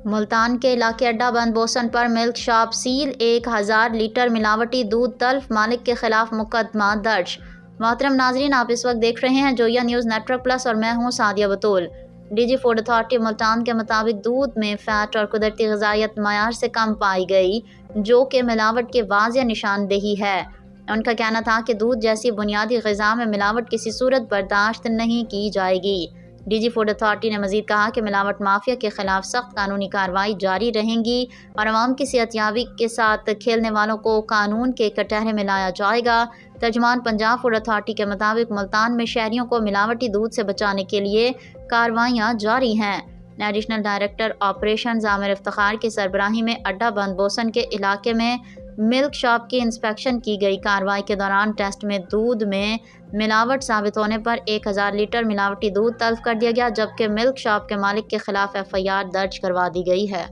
ملتان کے علاقے اڈا بند بوسن پر ملک شاپ سیل، 1000 لیٹر ملاوٹی دودھ تلف، مالک کے خلاف مقدمہ درج۔ محترم ناظرین، آپ اس وقت دیکھ رہے ہیں Joya news network plus اور میں ہوں Sadia Batool. D G food authority Multan کے مطابق دودھ میں فیٹ اور قدرتی غذائیت معیار سے کم پائی گئی، جو کہ ملاوٹ کی واضح نشاندہی ہے۔ ان کا کہنا تھا کہ دودھ جیسی بنیادی غذا میں ملاوٹ کسی صورت برداشت نہیں کی جائے گی۔ ڈی جی فوڈ اتھارٹی نے مزید کہا کہ ملاوٹ مافیا کے خلاف سخت قانونی کارروائی جاری رہیں گی اور عوام کی صحت یابی کے ساتھ کھیلنے والوں کو قانون کے کٹہرے میں لایا جائے گا۔ ترجمان پنجاب فوڈ اتھارٹی کے مطابق ملتان میں شہریوں کو ملاوٹی دودھ سے بچانے کے لیے کارروائیاں جاری ہیں۔ ایڈیشنل ڈائریکٹر آپریشنز عامر افتخار کی سربراہی میں اڈا بند بوسن کے علاقے میں ملک شاپ کی انسپیکشن کی گئی۔ کارروائی کے دوران ٹیسٹ میں دودھ میں ملاوٹ ثابت ہونے پر 1000 لیٹر ملاوٹی دودھ تلف کر دیا گیا، جبکہ ملک شاپ کے مالک کے خلاف FIR درج کروا دی گئی ہے۔